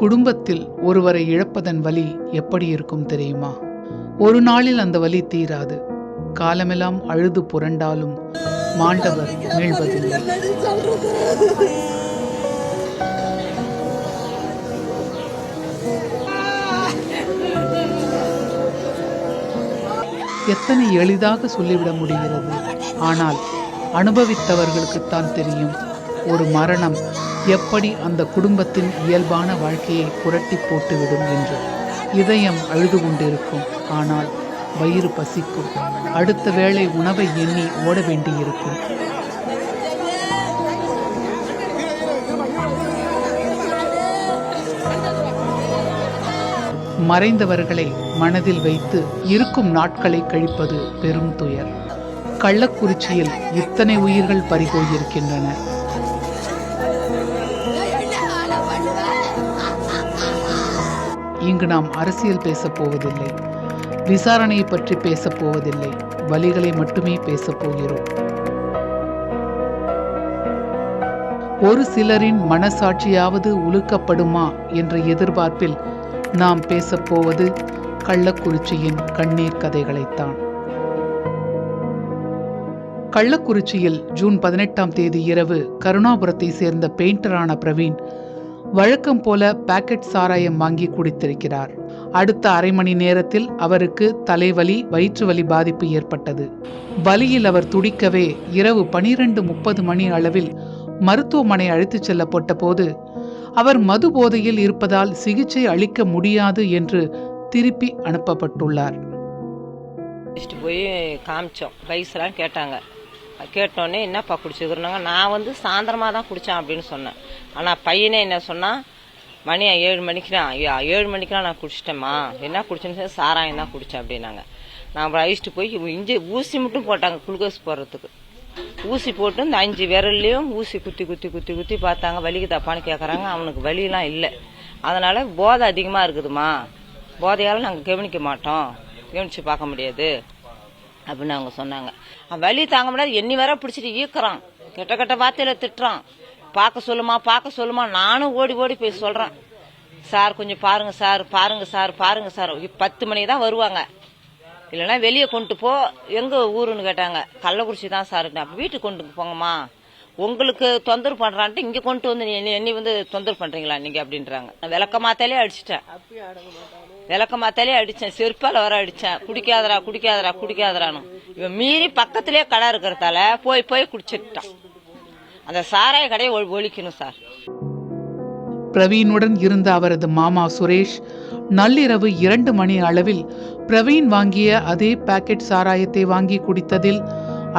குடும்பத்தில் ஒருவரை இழப்பதன் வலி எப்படி இருக்கும் தெரியுமா? ஒரு நாளில் அந்த வலி தீராது. காலமெல்லாம் அழுது புரண்டாலும் மாண்டவர் மீள்வதில்லை. எத்தனை எளிதாக சொல்லிவிட முடிகிறது. ஆனால் அனுபவித்தவர்களுக்குத்தான் தெரியும் ஒரு மரணம் எப்படி அந்த குடும்பத்தின் இயல்பான வாழ்க்கையை புரட்டி போட்டுவிடும் என்று. இதயம் அழுது கொண்டிருக்கும், ஆனால் வயிறு பசிக்கும். அடுத்த வேளை உணவை எண்ணி ஓட வேண்டியிருக்கும். மறைந்தவர்களை மனதில் வைத்து இருக்கும் நாட்களை கழிப்பது பெரும் துயர். கள்ளக்குறிச்சியில் இத்தனை உயிர்கள் பறிபோயிருக்கின்றன. இங்கு நாம் அரசியல் பேசப் போவதில்லை, விசாரணையை பற்றி பேசப் போவதில்லை, வலிகளை மட்டுமே பேசப் போகிறோம். ஒரு சிலரின் மனசாட்சியாவது உலுக்கப்படுமா என்ற எதிர்பார்ப்பில் நாம் பேசப்போவது கள்ளக்குறிச்சியின் கண்ணீர் கதைகளைத்தான். கள்ளக்குறிச்சியில் ஜூன் 18 இரவு கருணாபுரத்தை சேர்ந்த பெயிண்டரான பிரவீன் வழக்கம் போல பாக்கெட் சாராயம் வாங்கி குடித்திருக்கிறார். அடுத்த அரை மணி நேரத்தில் அவருக்கு தலைவலி, வயிற்று வலி பாதிப்பு ஏற்பட்டது. வலியில் அவர் துடிக்கவே இரவு 12:30 மணி அளவில் மருத்துவமனை அழைத்துச் செல்லப்பட்ட போது அவர் மது போதையில் இருப்பதால் சிகிச்சை அளிக்க முடியாது என்று திருப்பி அனுப்பப்பட்டுள்ளார். போய் காமிச்சோம், வயசுலாம் கேட்டாங்க. கேட்டோடனே என்னப்பா குடிச்சுக்கிறாங்க. நான் சாயந்தரமாக தான் குடித்தேன் அப்படின்னு சொன்னேன். ஆனால் பையனே என்ன சொன்னால், மணி 7 மணிக்கெலாம் நான் குடிச்சிட்டேம்மா, என்ன குடிச்சேன்னு சாராயம் தான் குடித்தேன் அப்படின்னாங்க. நான் அழிச்சிட்டு போய் ஊசி மட்டும் போட்டாங்க குளுக்கோஸ் போடுறதுக்கு. ஊசி போட்டு இந்த 5 விரல்லையும் ஊசி குத்தி குத்தி குத்தி குத்தி பார்த்தாங்க. வலிக்கு தப்பான்னு கேட்குறாங்க. அவனுக்கு வலியெல்லாம் இல்லை. அதனால் போதை அதிகமாக இருக்குதுமா, போதையால் நாங்கள் கவனிக்க மாட்டோம், கவனித்து பார்க்க முடியாது அப்படின்னு அவங்க சொன்னாங்க. அவன் வலி தாங்க முடியாது, எண்ணி வர பிடிச்சிட்டு ஈக்குறான், கெட்ட கெட்ட வார்த்தையில திட்டுறான். பார்க்க சொல்லுமா. நானும் ஓடி ஓடி போய் சொல்கிறேன், சார் கொஞ்சம் பாருங்க சார், பாருங்க சார், பாருங்க சார். 10 மணிக்கு தான் வருவாங்க, இல்லைன்னா வெளியே கொண்டு போ. எங்க ஊருன்னு கேட்டாங்க. கள்ளக்குறிச்சி தான் சார். அப்போ வீட்டுக்கு கொண்டு போங்கம்மா, உங்களுக்கு தொந்தரவு பண்றான்ட்டு இங்கே கொண்டு வந்து என்னை தொந்தரவு பண்றீங்களா நீங்க அப்படின்றாங்க. விளக்கமாத்தாலே அடிச்சேன், செருப்பால வர அடிச்சேன். குடிக்காதரான்னு இவன் மீறி பக்கத்திலே கடை இருக்கிறதால போய் குடிச்சிட்டான். அந்த சாராய கடையை ஒழிக்கணும் சார். பிரவீனுடன் இருந்த அவரது மாமா சுரேஷ் நள்ளிரவு 2 மணி அளவில் பிரவீன் வாங்கிய அதே பாக்கெட் சாராயத்தை வாங்கி குடித்ததில்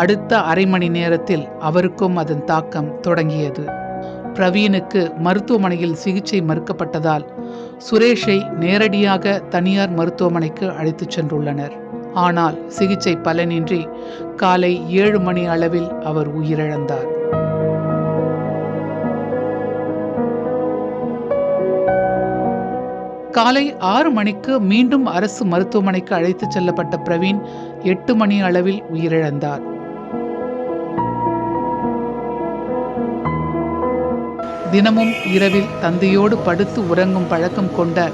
அடுத்த அரை மணி நேரத்தில் அவருக்கும் அதன் தாக்கம் தொடங்கியது. பிரவீனுக்கு மருத்துவமனையில் சிகிச்சை மறுக்கப்பட்டதால் சுரேஷை நேரடியாக தனியார் மருத்துவமனைக்கு அழைத்துச் சென்றுள்ளனர். ஆனால் சிகிச்சை பலனின்றி காலை 7 மணி அளவில் அவர் உயிரிழந்தார். காலை 6 மணிக்கு மீண்டும் அரசு மருத்துவமனைக்கு அழைத்துச் செல்லப்பட்ட பிரவீன் 8 மணி அளவில் உயிரிழந்தார். தினமும் இரவில் தந்தையோடு படுத்து உறங்கும் பழக்கம் கொண்ட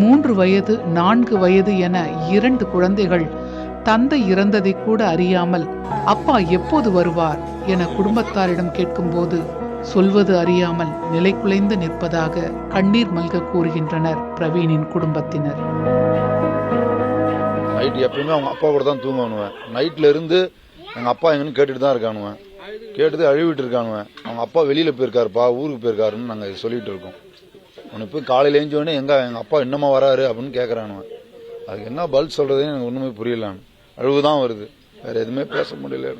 3 வயது 4 வயது என 2 குழந்தைகள் தந்தை இறந்ததை கூட அறியாமல் அப்பா எப்போது வருவார் என குடும்பத்தாரிடம் கேட்கும்போது சொல்வது அறியாமல் நிலை குலைந்து நிற்பதாக கண்ணீர் மல்க கூறுகின்றனர் பிரவீனின் குடும்பத்தினர். நைட் எப்பயுமே அவங்க அப்பா கூட தான் தூங்குவானுவேன். நைட்ல இருந்து எங்க அப்பா எங்கன்னு கேட்டுட்டு தான் இருக்கானுவேன். கேட்டு அழுவிட்டு இருக்கானுவேன். அவங்க அப்பா வெளியில போயிருக்காருப்பா, ஊருக்கு போயிருக்காருன்னு நாங்க சொல்லிட்டு இருக்கோம். உனக்கு போய் காலையில எழுந்தோடனே எங்க அப்பா என்னமா வராரு அப்படின்னு கேட்கறானுவேன். அதுக்கு என்ன பதில் சொல்றதுன்னு எனக்கு ஒண்ணுமே புரியல. அழுவுதான் வருது, வேற எதுவுமே பேச முடியல.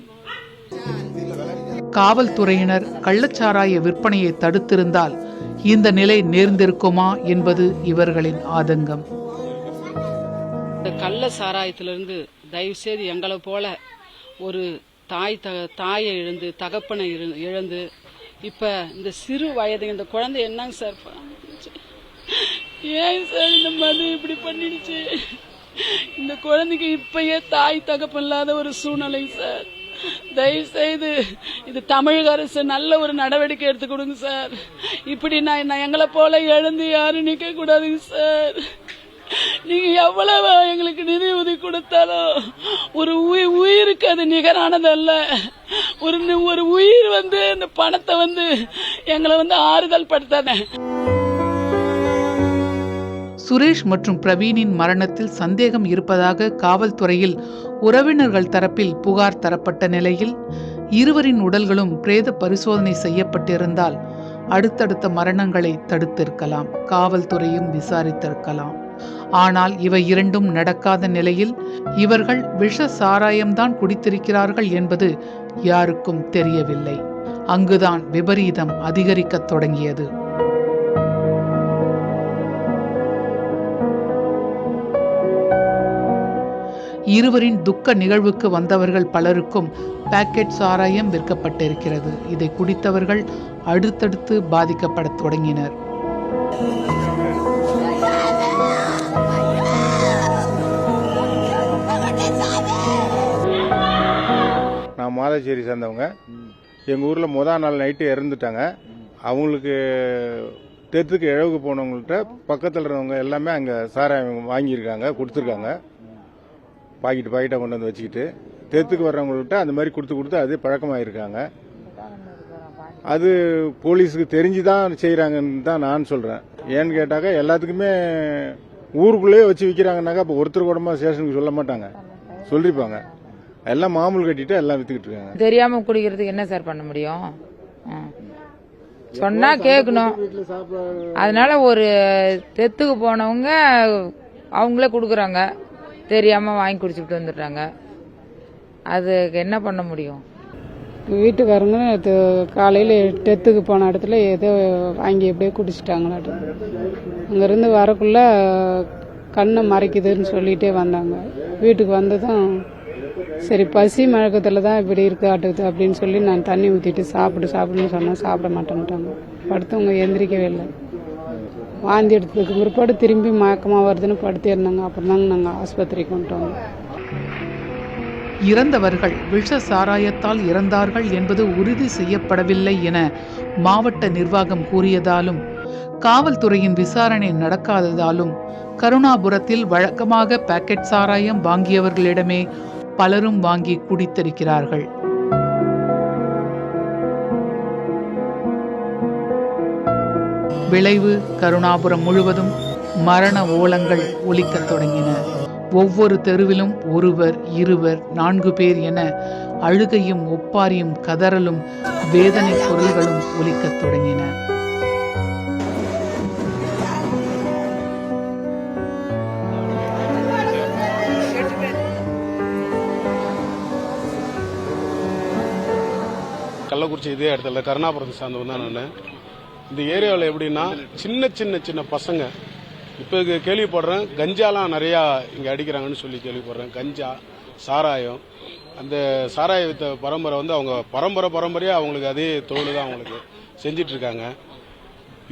காவல்துறையினர் கள்ளச்சாராய விற்பனையை தடுத்திருந்தால் இந்த நிலை நேர்ந்திருக்குமா என்பது இவர்களின் ஆதங்கம். கள்ள சாராயத்திலிருந்து தயவு செய்து எங்களை போல ஒரு தாயை இழந்து தகப்பனை இழந்து இப்ப இந்த சிறு வயது இந்த குழந்தை என்னங்க சார் ஏன் சார் இந்த மது இப்படி பண்ணிடுச்சு? இந்த குழந்தைக்கு இப்பயே தாய் தகப்பன் இல்லாத ஒரு சூழ்நிலை சார். தயவு செய்து இது தமிழக அரசு நல்ல ஒரு நடவடிக்கை எடுத்து கொடுங்க சார். இப்படி நான் எங்களை போல எழுந்து யாரும் நிக்க கூடாதுங்க சார். நீங்க எவ்வளவு எங்களுக்கு நிதி உதவி கொடுத்தாலும் ஒரு உயிருக்கு அது நிகரானதல்ல. ஒரு உயிர் இந்த பணத்தை எங்களை ஆறுதல் படுத்தாத. சுரேஷ் மற்றும் பிரவீனின் மரணத்தில் சந்தேகம் இருப்பதாக காவல்துறையில் உறவினர்கள் தரப்பில் புகார் தரப்பட்ட நிலையில் இருவரின் உடல்களும் பிரேத பரிசோதனை செய்யப்பட்டிருந்தால் அடுத்தடுத்த மரணங்களை தடுத்திருக்கலாம், காவல்துறையும் விசாரித்திருக்கலாம். ஆனால் இவை இரண்டும் நடக்காத நிலையில் இவர்கள் விஷ சாராயம்தான் குடித்திருக்கிறார்கள் என்பது யாருக்கும் தெரியவில்லை. அங்குதான் விபரீதம் அதிகரிக்கத் தொடங்கியது. இருவரின் துக்க நிகழ்வுக்கு வந்தவர்கள் பலருக்கும் பாக்கெட் சாராயம் விற்கப்பட்டிருக்கிறது. இதை குடித்தவர்கள் அடுத்தடுத்து பாதிக்கப்படத் தொடங்கினர். நான் மாதாச்சேரி சேர்ந்தவங்க. எங்கள் ஊரில் முதல் நாள் நைட்டு இறந்துட்டாங்க. அவங்களுக்கு தெத்துக்கு இழவுக்கு போனவங்கள்ட்ட பக்கத்தில் இருந்தவங்க எல்லாமே அங்கே சாராயம் வாங்கியிருக்காங்க, கொடுத்துருக்காங்க. பாக்கெட்டாக கொண்டு வந்து வச்சுக்கிட்டு தெத்துக்கு வர்றவங்கள்ட்ட அந்த மாதிரி கொடுத்து அதே பழக்கமாயிருக்காங்க. அது போலீஸுக்கு தெரிஞ்சு தான் செய்கிறாங்கன்னு தான் நான் சொல்கிறேன். ஏன்னு கேட்டாக்கா எல்லாத்துக்குமே ஊருக்குள்ளேயே வச்சு விற்கிறாங்கன்னாக்கா அப்போ ஒருத்தர் கூடமா ஸ்டேஷனுக்கு சொல்ல மாட்டாங்க, சொல்லிருப்பாங்க. எல்லாம் மாமூல் கட்டிட்டு எல்லாம் வித்துக்கிட்டு இருக்காங்க. தெரியாம குடிக்கிறதுக்கு என்ன சார் பண்ண முடியும்? சொன்னா கேட்கணும். அதனால ஒரு தெத்துக்கு போனவங்க அவங்களே குடுக்கறாங்க, தெரியாம வாங்கி குடிச்சுட்டு வந்துடுறாங்க. அதுக்கு என்ன பண்ண முடியும்? வீட்டுக்காரங்க காலையில் டெத்துக்கு போன இடத்துல ஏதோ வாங்கி எப்படியோ குடிச்சிட்டாங்களாட்டு. அங்கேருந்து வரக்குள்ள கண்ணை மறைக்குதுன்னு சொல்லிகிட்டே வந்தாங்க. வீட்டுக்கு வந்ததும் சரி பசி மழக்கத்தில் தான் இப்படி இருக்கு ஆட்டுக்குது அப்படின்னு சொல்லி நான் தண்ணி ஊற்றிட்டு சாப்பிடுன்னு சொன்னால் சாப்பிட மாட்டேன்ட்டாங்க. படுத்தவங்க எந்திரிக்கவே இல்லை. வாந்தி எடுத்ததுக்கு பிற்பாடு திரும்பி மயக்கமாக வருதுன்னு படுத்தே இருந்தாங்க. அப்புறம் தாங்க நாங்கள் ஆஸ்பத்திரிக்கு கொண்டு வந்தோம். இறந்தவர்கள் விஷ சாராயத்தால் இறந்தார்கள் என்பது உறுதி செய்யப்படவில்லை என மாவட்ட நிர்வாகம் கூறியதாலும் காவல்துறையின் விசாரணை நடக்காததாலும் கருணாபுரத்தில் வழக்கமாக பாக்கெட் சாராயம் வாங்கியவர்களிடமே பலரும் வாங்கி குடித்திருக்கிறார்கள். விளைவு கருணாபுரம் முழுவதும் மரண ஓலங்கள் ஒலிக்கத் தொடங்கின. ஒவ்வொரு தெருவிலும் ஒருவர், இருவர், 4 பேர் என அழுகையும் ஒப்பாரியும் கதறலும் வேதனை குரல்களும் ஒலிக்கத் தொடங்கின. கள்ளக்குறிச்சி இதே இடத்துல கருணாபுரத்தை சார்ந்தவன் தான் நான். இந்த ஏரியாவில் எப்படின்னா சின்ன பசங்க இப்போ கேள்விப்படுறேன், கஞ்சாலாம் நிறையா இங்கே அடிக்கிறாங்கன்னு சொல்லி கேள்விப்படுறேன். கஞ்சா, சாராயம், அந்த சாராயத்தை பரம்பரை அவங்க பரம்பரையாக அவங்களுக்கு அதே தொழில் தான் அவங்களுக்கு செஞ்சிட்டு இருக்காங்க.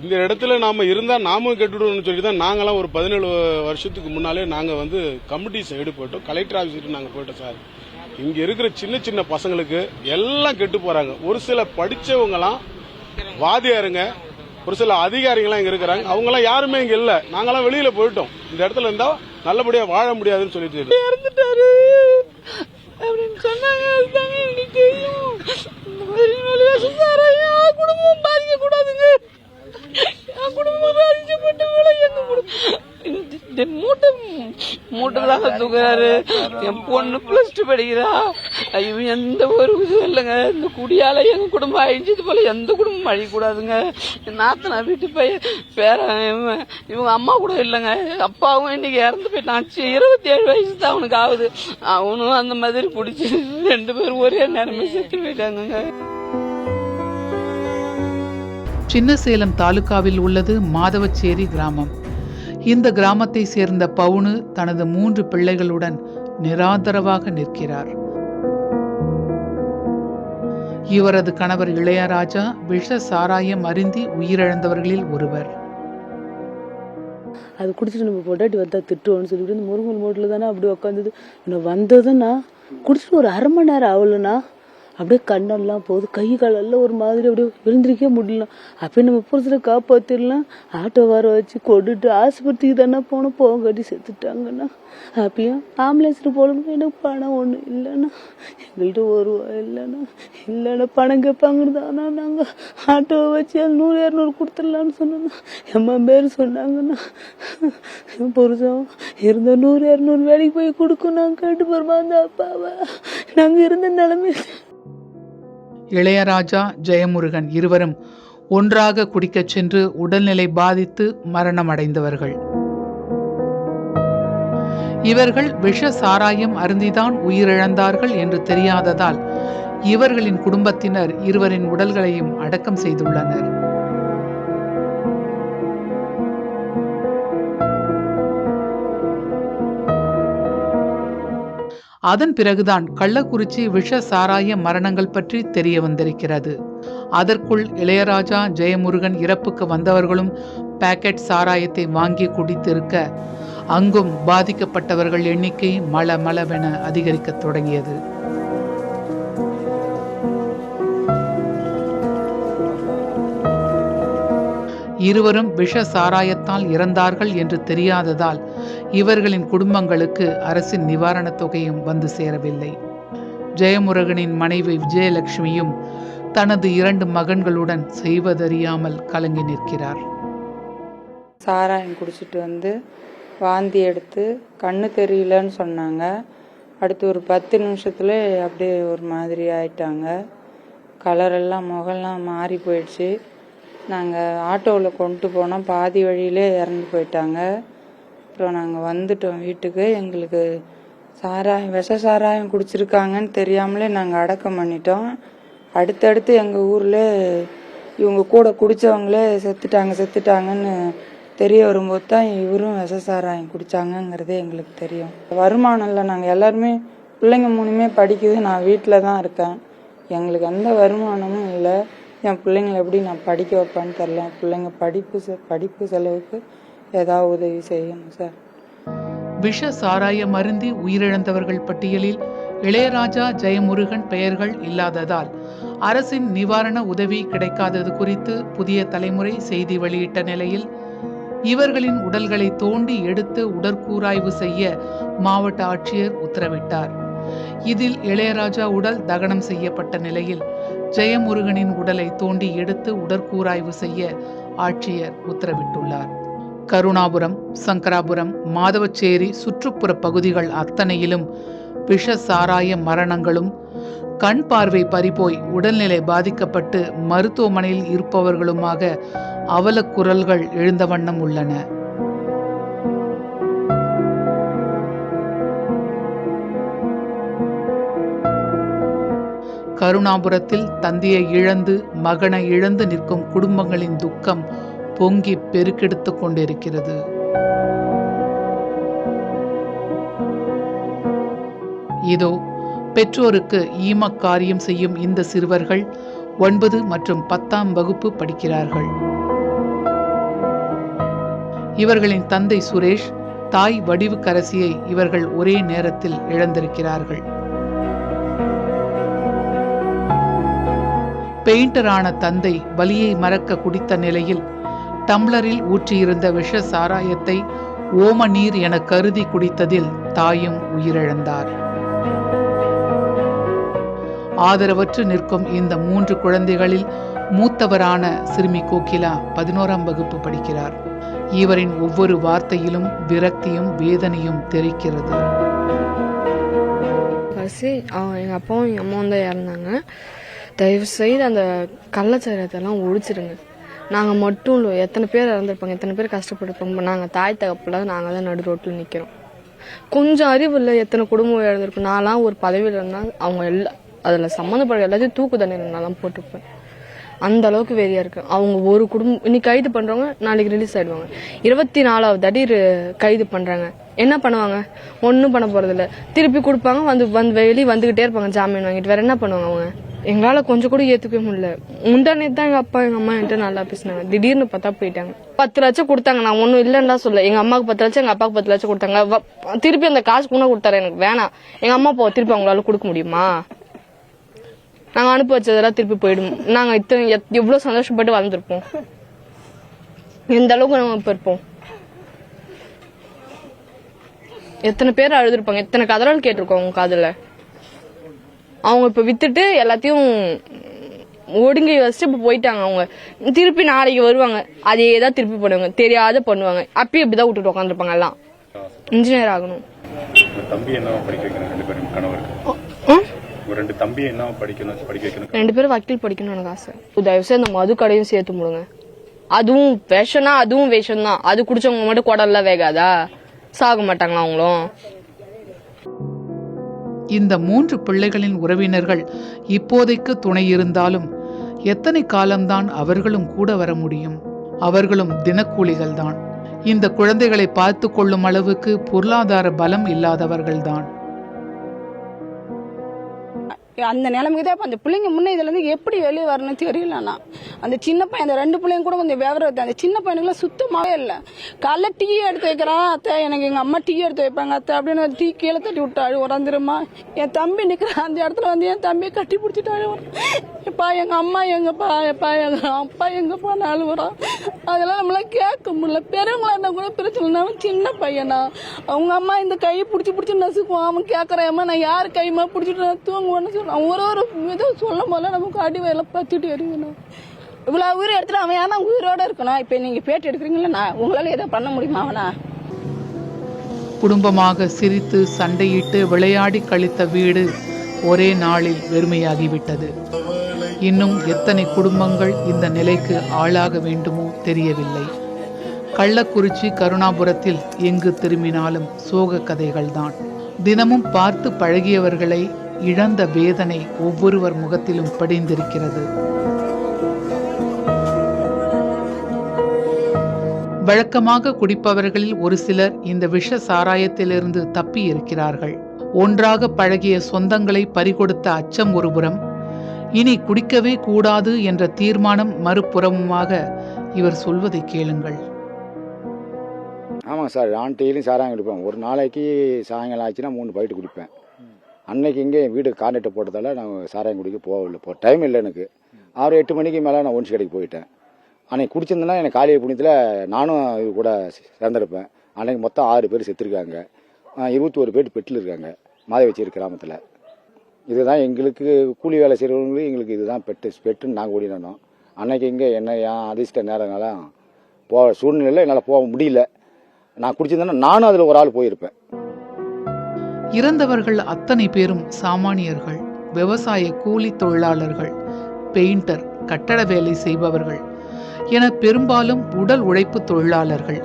இந்த இடத்துல நாம இருந்தால் நாமும் கெட்டுடுவோம்னு சொல்லி தான் நாங்களாம் ஒரு 17 வருஷத்துக்கு முன்னாலே நாங்கள் கமிட்டி சைடு போயிட்டோம், கலெக்டர் ஆஃபீஸுக்கு நாங்கள் போயிட்டோம். சார் இங்கே இருக்கிற சின்ன பசங்களுக்கு எல்லாம் கெட்டு போகிறாங்க. ஒரு சில படித்தவங்களாம் வாதியாருங்க, ஒரு சில அதிகாரிகள்லாம் இங்க இருக்கிறாங்க. அவங்களாம் யாருமே இங்க இல்ல. நாங்களாம் வெளியில போயிட்டோம். இந்த இடத்துல இருந்தா நல்லபடியா வாழ முடியாதுன்னு சொல்லிட்டு இறந்துட்டாரு அப்படின்னு சொன்னாங்க. குடும்பம் பாதிக்க கூடாதுங்க. குடும்பம் பாதிக்கப்பட்ட மூட்டைதாங்க தூக்குறாரு. என் பொண்ணு +2 படிக்கிறா. எந்த ஒரு இதுவும் இல்லைங்க. இந்த குடியால எங்க குடும்பம் அழிஞ்சது போல எந்த குடும்பம் அழியக்கூடாதுங்க. நாத்தனா வீட்டு பேர இவங்க அம்மா கூட இல்லைங்க. அப்பாவும் இன்னைக்கு இறந்து போயிட்டான். 27 வயசு தான் அவனுக்கு ஆகுது. அவனும் அந்த மாதிரி பிடிச்சி 2 பேரும் ஒரே நேரமே செத்து போயிட்டாங்க. சின்னசேலம் தாலுகாவில் உள்ளது மாதவச்சேரி கிராமம். இந்த கிராமத்தை சேர்ந்த பவுனு தனது 3 பிள்ளைகளுடன் நிராதரவாக நிற்கிறார். இவரது கணவர் இளையராஜா விஷ சாராயம் அருந்தி உயிரிழந்தவர்களில் ஒருவர். அது குடிச்சிட்டு நம்ம பொட்டாட்டி வந்தா திட்டுவோம்னு சொல்லிட்டு இந்த முருங்கல் மோட்டில் தானே அப்படி உட்காந்துது. நான் வந்ததுன்னா குடிச்சிட்டு ஒரு 1/2 மணி நேரம் ஆகலண்ணா அப்படியே கண்ணெல்லாம் போகுது, கை காலெல்லாம் ஒரு மாதிரி அப்படியே எழுந்திரிக்க முடியல. அப்போ நம்ம புருஷனை காப்பாற்றிடலாம், ஆட்டோ வர வச்சு கொண்டுட்டு ஆஸ்பத்திரிக்கு தானே போனோம், போகட்டி செத்துட்டாங்கண்ணா. அப்பயும் ஆம்புலன்ஸில் போகணும், எனக்கு பணம் ஒன்றும் இல்லைண்ணா, எங்கள்கிட்ட ஒரு ரூபா இல்லைண்ணா பணம் கேட்பாங்கன்னு தானா நாங்கள் ஆட்டோவை வச்சு 100-200 கொடுத்துடலான்னு சொன்னோண்ணா. எம்மா பேர் சொன்னாங்கண்ணா, என் புருஷன் இருந்த 100-200 வேலைக்கு போய் கொடுக்கும், நாங்கள் கேட்டு போகிறோமா அந்த அப்பாவை, நாங்கள் இருந்த நிலைமை. இளையராஜா, ஜெயமுருகன் இருவரும் ஒன்றாக குடிக்கச் சென்று உடல்நிலை பாதித்து மரணமடைந்தவர்கள். இவர்கள் விஷ சாராயம் அருந்திதான் உயிரிழந்தார்கள் என்று தெரியாததால் இவர்களின் குடும்பத்தினர் இருவரின் உடல்களையும் அடக்கம் செய்துள்ளனர். அதன் பிறகுதான் கள்ளக்குறிச்சி விஷ சாராய மரணங்கள் பற்றி தெரிய வந்திருக்கிறது. அதற்குள் இளையராஜா, ஜெயமுருகன் இறப்புக்கு வந்தவர்களும் பாக்கெட் சாராயத்தை வாங்கி குடித்திருக்க அங்கும் பாதிக்கப்பட்டவர்கள் எண்ணிக்கை மளமளவென அதிகரிக்க தொடங்கியது. இருவரும் விஷ சாராயத்தால் இறந்தார்கள் என்று தெரியாததால் இவர்களின் குடும்பங்களுக்கு அரசின் நிவாரணத் தொகையும் வந்து சேரவில்லை. ஜெயமுருகனின் மனைவி விஜயலட்சுமியும் தனது 2 மகன்களுடன் செய்வதறியாமல் கலங்கி நிற்கிறார். சாராயம் குடிச்சிட்டு வந்து வாந்தி எடுத்து கண்ணு தெரியலன்னு சொன்னாங்க. அடுத்து ஒரு 10 நிமிஷத்துல அப்படியே ஒரு மாதிரி ஆயிட்டாங்க. கலரெல்லாம் முகம்லாம் மாறி போயிடுச்சு. நாங்கள் ஆட்டோவில் கொண்டு போனோம், பாதி வழியிலே இறந்து போயிட்டாங்க. அப்புறம் நாங்கள் வந்துட்டோம் வீட்டுக்கு. எங்களுக்கு விஷ சாராயம் குடிச்சிருக்காங்கன்னு தெரியாமலே நாங்கள் அடக்கம் பண்ணிட்டோம். அடுத்தடுத்து எங்கள் ஊரில் இவங்க கூட குடித்தவங்களே செத்துட்டாங்கன்னு தெரிய வரும்போது தான் இவரும் விஷ சாராயம் குடித்தாங்கங்கிறதே எங்களுக்கு தெரியும். வருமானம் இல்லை, நாங்கள் எல்லாருமே பிள்ளைங்க 3மே படிக்குது, நான் வீட்டில் தான் இருக்கேன். எங்களுக்கு எந்த வருமானமும் இல்லை. என் பிள்ளைங்களை எப்படி நான் படிக்க வைப்பேன்னு தெரில. என் பிள்ளைங்க படிப்பு செலவுக்கு ஏதாவது உதவி செய்யணும் சார். விஷ சாராயம் அருந்தி உயிரிழந்தவர்கள் பட்டியலில் இளையராஜா, ஜெயமுருகன் பெயர்கள் இல்லாததால் அரசின் நிவாரண உதவி கிடைக்காதது குறித்து புதிய தலைமுறை செய்தி வெளியிட்ட நிலையில் இவர்களின் உடல்களை தோண்டி எடுத்து உடற்கூராய்வு செய்ய மாவட்ட ஆட்சியர் உத்தரவிட்டார். இதில் இளையராஜா உடல் தகனம் செய்யப்பட்ட நிலையில் ஜெயமுருகனின் உடலை தோண்டி எடுத்து உடற்கூராய்வு செய்ய ஆட்சியர் உத்தரவிட்டுள்ளார். கருணாபுரம், சங்கராபுரம், மாதவச்சேரி சுற்றுப்புற பகுதிகள் அத்தனையிலும் விஷ சாராய மரணங்களும் கண் பார்வை பறிபோய் உடல்நிலை பாதிக்கப்பட்டு மருத்துவமனையில் இருப்பவர்களுமாக அவலக்குரல்கள் எழுந்த வண்ணம் உள்ளன. கருணாபுரத்தில் தந்தையை இழந்து மகனை இழந்து நிற்கும் குடும்பங்களின் துக்கம் பொங்கி பெருக்கெடுத்துக் கொண்டிருக்கிறது. இதோ பெற்றோருக்கு ஈமக்காரியம் செய்யும் இந்த சிறுவர்கள் 9 மற்றும் 10ஆம் வகுப்பு படிக்கிறார்கள். இவர்களின் தந்தை சுரேஷ், தாய் வடிவுக்கரசியை இவர்கள் ஒரே நேரத்தில் இழந்திருக்கிறார்கள். பெயிண்டரான தந்தை வலியை மறக்க குடித்த நிலையில் டம்ளரில் ஊற்றியிருந்த விஷ சாராயத்தை ஓம நீர் என கருதி குடித்ததில் தாயும் உயிரிழந்தார். ஆதரவற்று நிற்கும் இந்த 3 குழந்தைகளில் மூத்தவரான சிறுமி கோகிலா 11ஆம் வகுப்பு படிக்கிறார். இவரின் ஒவ்வொரு வார்த்தையிலும் விரக்தியும் வேதனையும் தெரிக்கிறது. எங்கள் அப்பாவும் எங்கள் அம்மாவும் தான் இறந்தாங்க. தயவு செய்து அந்த கள்ளச்சாராயத்தெல்லாம் ஒழிச்சிடுங்க. நாங்கள் மட்டும் இல்லை, எத்தனை பேர் இறந்துருப்பாங்க, எத்தனை பேர் கஷ்டப்பட்டுருப்பாங்க. நாங்கள் தாய் தகப்பில் நாங்கள் தான் நடு ரோட்டில் நிற்கிறோம். கொஞ்சம் அறிவு இல்லை, எத்தனை குடும்பம் இழந்திருக்கும். நான்லாம் ஒரு பதவியில் இருந்தால் அவங்க அதில் சம்மந்தப்பட்ட எல்லாத்தையும் தூக்கு தண்டனை நான் தான் போட்டிருப்பேன். அந்த அளவுக்கு வெறியா இருக்கு. அவங்க ஒரு குடும்பம் இன்னைக்கு கைது பண்றவங்க நாளைக்கு ரிலீஸ் ஆயிடுவாங்க. 24வது அடி கைது பண்றாங்க. என்ன பண்ணுவாங்க? ஒன்னும் பண்ண போறது இல்ல. திருப்பி கொடுப்பாங்க, வந்து வெளியே வந்துகிட்டே இருப்பாங்க ஜாமீன் வாங்கிட்டு. வேற என்ன பண்ணுவாங்க அவங்க? எங்களால கொஞ்சம் கூட ஏத்துக்கவே முடியல. முந்தானே தான் எங்க அப்பா எங்க அம்மா என்கிட்ட நல்லா பேசினாங்க. திடீர்னு பார்த்தா போயிட்டாங்க. 10 லட்சம் கொடுத்தாங்க. நான் ஒன்னும் இல்லைன்னா சொல்ல. எங்க அம்மாவுக்கு 10 லட்சம், எங்க அப்பாவுக்கு 10 லட்சம் கொடுத்தாங்க. திருப்பி அந்த காசு கூட கொடுத்தாரு. எனக்கு வேணாம். எங்க அம்மா அப்பா திருப்பி அவங்களால கொடுக்க முடியுமா? நாங்கள் அனுப்பி வச்சதெல்லாம் திருப்பி போயிடும். நாங்கள் எவ்வளோ சந்தோஷப்பட்டு வளர்ந்துருப்போம், எந்த அளவுக்கு நம்ம இப்போ இருப்போம். எத்தனை பேர் அழுதுருப்பாங்க, எத்தனை கதறல் கேட்டிருக்கோம் அவங்க காதில். அவங்க இப்போ வித்துட்டு எல்லாத்தையும் ஒடுங்கி வச்சுட்டு இப்போ போயிட்டாங்க. அவங்க திருப்பி நாளைக்கு வருவாங்க, அதே தான் திருப்பி பண்ணுவாங்க, தெரியாத பண்ணுவாங்க. அப்பயும் இப்படிதான் விட்டுட்டு உட்காந்துருப்பாங்க. எல்லாம் இன்ஜினியர் ஆகணும். தம்பி என்ன படிக்க வைக்கணும், 2 பேரும் கணவருக்கு 2 தம்பி என்ன படிக்க வைக்கணும், 2 பேரும் வக்கீல் படிக்கணும்னு எனக்கு ஆசை. தயவுசெய்து அந்த மது கடையும் சேர்த்து முடுங்க. அதுவும் விஷம்னா அதுவும் விஷம் தான். அது குடிச்சவங்க மட்டும் குடல்லாம் வேகாதா, சாக மாட்டாங்களா அவங்களும்? இந்த 3 பிள்ளைகளின் உறவினர்கள் இப்போதைக்கு துணை இருந்தாலும் எத்தனை காலம்தான் அவர்களும் கூட வர முடியும்? அவர்களும் தினக்கூலிகள்தான். இந்த குழந்தைகளை பார்த்து கொள்ளும் அளவுக்கு பொருளாதார பலம் இல்லாதவர்கள்தான். அந்த நிலைமைக்கு தான் இப்போ அந்த பிள்ளைங்க முன்னே இதுலேருந்து எப்படி வெளியே வரணும்னு தெரியலண்ணா. அந்த சின்ன பையன், அந்த 2 பிள்ளைங்க கூட கொஞ்சம் விவரம், அந்த சின்ன பையனுக்குலாம் சுத்தமாகவே இல்லை. காலைல டீ எடுத்து வைக்கிறான், அத்தை எனக்கு எங்கள் அம்மா டீ எடுத்து வைப்பாங்க அத்தை அப்படின்னு டீ கீழே தட்டி விட்டாரு, உறந்துருமா. என் தம்பி நிற்கிறான் அந்த இடத்துல வந்து என் தம்பியை கட்டி பிடிச்சிட்டாரு. எப்பா எங்கள் அம்மா எங்கப்பா, எப்பா எங்கள் அப்பா எங்கப்பான்னு அழுகுறான். அதெல்லாம் நம்மளால கேட்க முடியல. பெரியவங்களா இருந்தால் கூட பிரச்சனை, சின்ன பையனா அவங்க அம்மா இந்த கையை பிடிச்சி நசுக்குவான். அவன் கேட்குறேம்மா நான் யார் கைமா பிடிச்சிட்டு நான் தூங்குவேன்னு சொல்லுவான். ஒரு விதம் சொல்லும் போல நமக்கு அடி வேலை பத்துட்டு எறியணும். இவ்வளோ உயிர் எடுத்துட்டு அவன் ஏன்னா உயிரோட இருக்கணும். இப்போ நீங்கள் பேட்டி எடுக்கிறீங்களா, உங்களால எதை பண்ண முடியுமா? அவனா குடும்பமாக சிரித்து சண்டையிட்டு விளையாடி கழித்த வீடு ஒரே நாளில் வெறுமையாகிவிட்டது. இன்னும் எத்தனை குடும்பங்கள் இந்த நிலைக்கு ஆளாக வேண்டுமோ தெரியவில்லை. கள்ளக்குறிச்சி, கருணாபுரத்தில் எங்கு திரும்பினாலும் சோக கதைகள்தான். தினமும் பார்த்து பழகியவர்களை இழந்த வேதனை ஒவ்வொருவர் முகத்திலும் படிந்திருக்கிறது. வழக்கமாக குடிப்பவர்களில் ஒரு சிலர் இந்த விஷ சாராயத்திலிருந்து தப்பி இருக்கிறார்கள். ஒன்றாக பழகிய சொந்தங்களை பறிகொடுத்த அச்சம் ஒருபுறம், இனி குடிக்கவே கூடாது என்ற தீர்மானம் மறுபுறமுமாக இவர் சொல்வதை கேளுங்கள். ஆமாங்க சார், நான் டெய்லியும் சாராயம் குடிப்பேன். ஒரு நாளைக்கு சாயங்காலம் ஆச்சுன்னா 3 பாக்கெட் குடிப்பேன். அன்னைக்கு இங்கே வீடு கான்ட்ராக்ட் போட்டதால நான் சாராயம் குடிக்க போகவில்லை. டைம் இல்லை எனக்கு. 6-8 மணிக்கு மேலே நான் ஒன்ஸ் கடைக்கு போயிட்டேன். அன்னைக்கு குடிச்சிருந்தேன்னா எனக்கு காலையை புண்ணியத்தில் நானும் இது கூட சேர்ந்துருப்பேன். அன்னைக்கு மொத்தம் 6 பேர் செத்துருக்காங்க, 21 பேர் பெட்டில் இருக்காங்க மாதவச்சேரி கிராமத்தில். இதுதான் எங்களுக்கு கூலி வேலை செய்கிறவங்களுக்கு எங்களுக்கு இதுதான் பெட்டுன்னு நாங்கள் ஓடினோம். அன்னைக்கு இங்கே என்ன என் அதிர்ஷ்ட நேரங்களாம் சூழ்நிலையில் என்னால் போக முடியல. நான் குடிச்சிருந்தேன்னா நானும் அதில் ஒரு ஆள் போயிருப்பேன். இறந்தவர்கள் அத்தனை பேரும் சாமானியர்கள், விவசாய கூலி தொழிலாளர்கள், பெயிண்டர், கட்டட வேலை செய்பவர்கள் என பெரும்பாலும் உடல் உழைப்பு தொழிலாளர்கள்.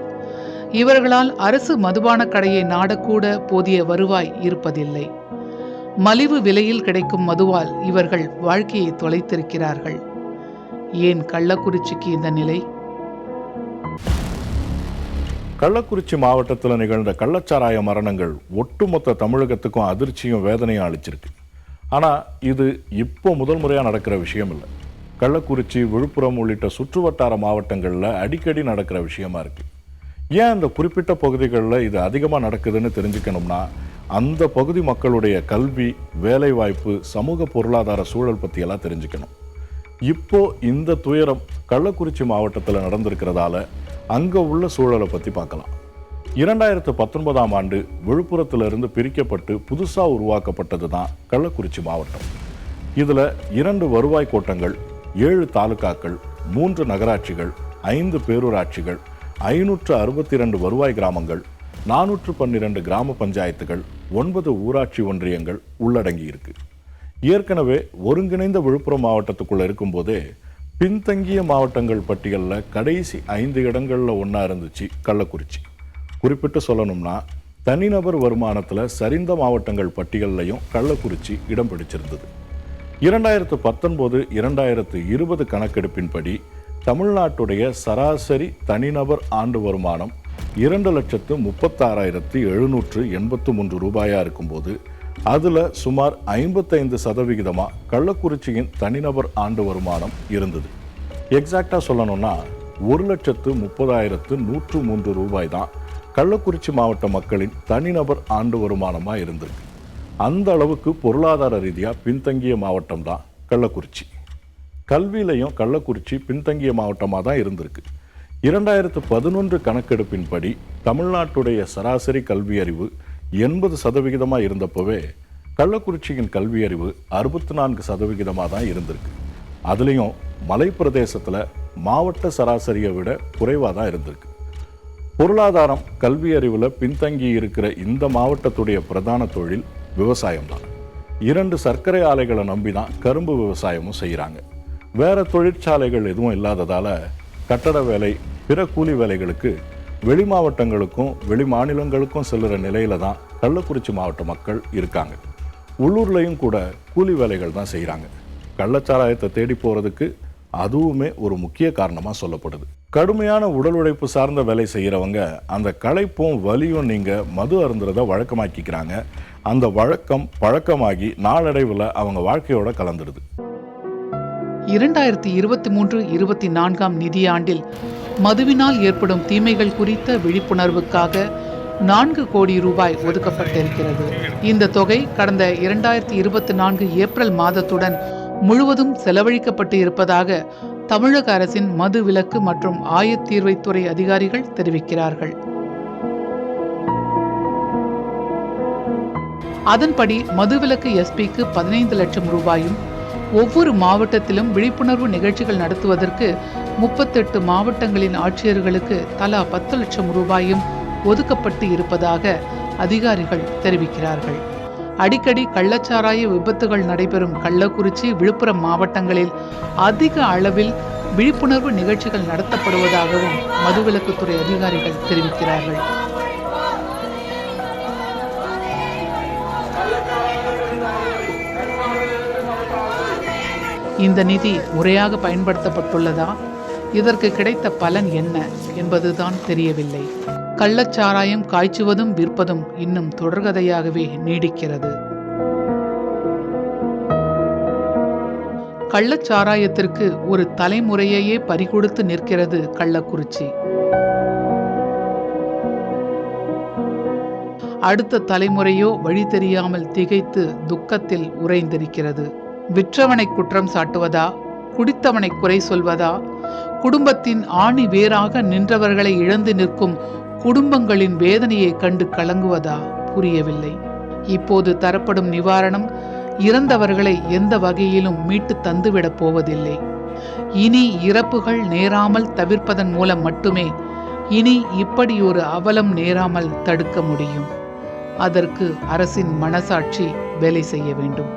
இவர்களால் அரசு மதுபான கடையை நாடக்கூட போதிய வருவாய் இருப்பதில்லை. மலிவு விலையில் கிடைக்கும் மதுவால் இவர்கள் வாழ்க்கையை தொலைத்திருக்கிறார்கள். ஏன் கள்ளக்குறிச்சிக்கு இந்த நிலை? கள்ளக்குறிச்சி மாவட்டத்தில் நிகழ்ந்த கள்ளச்சாராய மரணங்கள் ஒட்டுமொத்த தமிழகத்துக்கும் அதிர்ச்சியும் வேதனையும் அளிச்சிருக்கு. ஆனால் இது இப்போ முதல் முறையாக நடக்கிற விஷயம் இல்லை. கள்ளக்குறிச்சி, விழுப்புரம் உள்ளிட்ட சுற்றுவட்டார மாவட்டங்களில் அடிக்கடி நடக்கிற விஷயமா இருக்கு. ஏன் அந்த குறிப்பிட்ட பகுதிகளில் இது அதிகமாக நடக்குதுன்னு தெரிஞ்சுக்கணும்னா அந்த பகுதி மக்களுடைய கல்வி, வேலைவாய்ப்பு, சமூக பொருளாதார சூழல் பற்றியெல்லாம் தெரிஞ்சுக்கணும். இப்போ இந்த துயரம் கள்ளக்குறிச்சி மாவட்டத்தில் நடந்திருக்கிறதால அங்கே உள்ள சூழலை பற்றி பார்க்கலாம். 2019ஆம் ஆண்டு விழுப்புரத்திலிருந்து பிரிக்கப்பட்டு புதுசாக உருவாக்கப்பட்டது தான் கள்ளக்குறிச்சி மாவட்டம். இதில் 2 வருவாய் கோட்டங்கள், 7 தாலுகாக்கள், 3 நகராட்சிகள், 5 பேரூராட்சிகள், 562 வருவாய் கிராமங்கள், 412 கிராம பஞ்சாயத்துகள், 9 ஊராட்சி ஒன்றியங்கள் உள்ளடங்கி இருக்கு. ஏற்கனவே ஒருங்கிணைந்த விழுப்புரம் மாவட்டத்துக்குள்ள இருக்கும்போதே பின்தங்கிய மாவட்டங்கள் பட்டியலில் கடைசி 5 இடங்களில் ஒன்றா இருந்துச்சு கள்ளக்குறிச்சி. குறிப்பிட்டு சொல்லணும்னா தனிநபர் வருமானத்தில் சரிந்த மாவட்டங்கள் பட்டியல்லையும் கள்ளக்குறிச்சி இடம் பிடிச்சிருந்தது. 2019-2020 கணக்கெடுப்பின்படி தமிழ்நாட்டுடைய சராசரி தனிநபர் ஆண்டு வருமானம் 2,36,783 ரூபாயா இருக்கும்போது அதில் சுமார் 55% கள்ளக்குறிச்சியின் தனிநபர் ஆண்டு வருமானம் இருந்தது. எக்ஸாக்டாக சொல்லணும்னா 1,30,103 ரூபாய் தான் கள்ளக்குறிச்சி மாவட்ட மக்களின் தனிநபர் ஆண்டு வருமானமாக இருந்திருக்கு. அந்த அளவுக்கு பொருளாதார ரீதியாக பின்தங்கிய மாவட்டம் தான் கள்ளக்குறிச்சி. கல்வியிலையும் கள்ளக்குறிச்சி பின்தங்கிய மாவட்டமாக தான் இருந்திருக்கு. 2011 கணக்கெடுப்பின்படி தமிழ்நாட்டுடைய சராசரி கல்வி அறிவு 80% இருந்தப்பவே கள்ளக்குறிச்சியின் கல்வி அறிவு 64% தான் இருந்திருக்கு. அதுலேயும் மலைப்பிரதேசத்தில் மாவட்ட சராசரியை விட குறைவாக தான் இருந்திருக்கு. பொருளாதாரம் கல்வி அறிவில் பின்தங்கி இருக்கிற இந்த மாவட்டத்துடைய பிரதான தொழில் விவசாயம் தான். 2 சர்க்கரை ஆலைகளை நம்பி தான் கரும்பு விவசாயமும் செய்கிறாங்க. வேற தொழிற்சாலைகள் எதுவும் இல்லாததால கட்டட வேலை, பிற கூலி வேலைகளுக்கு வெளி மாவட்டங்களுக்கும் வெளி மாநிலங்களுக்கும் செல்லுற நிலையில தான் கள்ளக்குறிச்சி மாவட்ட மக்கள் இருக்காங்க. உள்ளூர்லையும் கூட கூலி வேலைகள் தான் செய்கிறாங்க. கள்ளச்சாராயத்தை தேடி போகிறதுக்கு அதுவுமே ஒரு முக்கிய காரணமாக சொல்லப்படுது. கடுமையான உடல் உழைப்பு சார்ந்த வேலை செய்கிறவங்க அந்த களைப்பும் வலியும் நீங்கள் மது அருந்துறத வழக்கமாக்கிக்கிறாங்க. அந்த வழக்கம் பழக்கமாகி நாளடைவில் அவங்க வாழ்க்கையோட கலந்துடுது. 2023-24 நிதியாண்டில் மதுவினால் ஏற்படும் தீமைகள் குறித்த விழிப்புணர்வுக்காக 4 கோடி ரூபாய் ஒதுக்கப்பட்டிருக்கிறது. இந்த தொகை கடந்த 2024 ஏப்ரல் மாதத்துடன் முழுவதும் செலவழிக்கப்பட்டு இருப்பதாக தமிழக அரசின் மது விலக்கு மற்றும் ஆயத்தீர்வைத்துறை அதிகாரிகள் தெரிவிக்கிறார்கள். அதன்படி மதுவிலக்கு எஸ்பிக்கு 15 லட்சம் ரூபாயும், ஒவ்வொரு மாவட்டத்திலும் விழிப்புணர்வு நிகழ்ச்சிகள் நடத்துவதற்கு 38 மாவட்டங்களின் ஆட்சியர்களுக்கு தலா 10 லட்சம் ரூபாயும் ஒதுக்கப்பட்டு இருப்பதாக அதிகாரிகள் தெரிவிக்கிறார்கள். அடிக்கடி கள்ளச்சாராய விபத்துகள் நடைபெறும் கள்ளக்குறிச்சி, விழுப்புரம் மாவட்டங்களில் அதிக அளவில் விழிப்புணர்வு நிகழ்ச்சிகள் நடத்தப்படுவதாகவும் மதுவிலக்குத்துறை அதிகாரிகள் தெரிவிக்கிறார்கள். இந்த நிதி முறையாக பயன்படுத்தப்பட்டுள்ளதா, இதற்கு கிடைத்த பலன் என்ன என்பதுதான் தெரியவில்லை. கள்ளச்சாராயம் காய்ச்சுவதும் விற்பதும் இன்னும் தொடர்கதையாகவே நீடிக்கிறது. கள்ளச்சாராயத்திற்கு ஒரு தலைமுறையையே பறிகொடுத்து நிற்கிறது கள்ளக்குறிச்சி. அடுத்த தலைமுறையோ வழி தெரியாமல் திகைத்து துக்கத்தில் உறைந்திருக்கிறது. விற்றவனை குற்றம் சாட்டுவதா, குடித்தவனை குறை சொல்வதா, குடும்பத்தின் ஆணி வேராக நின்றவர்களை இழந்து நிற்கும் குடும்பங்களின் வேதனையை கண்டு கலங்குவதா புரியவில்லை. இப்போது தரப்படும் நிவாரணம் இறந்தவர்களை எந்த வகையிலும் மீட்டு தந்துவிடப் போவதில்லை. இனி இறப்புகள் நேராமல் தவிர்ப்பதன் மூலம் மட்டுமே இனி இப்படி ஒரு அவலம் நேராமல் தடுக்க முடியும். அதற்கு அரசின் மனசாட்சி வேலை செய்ய வேண்டும்.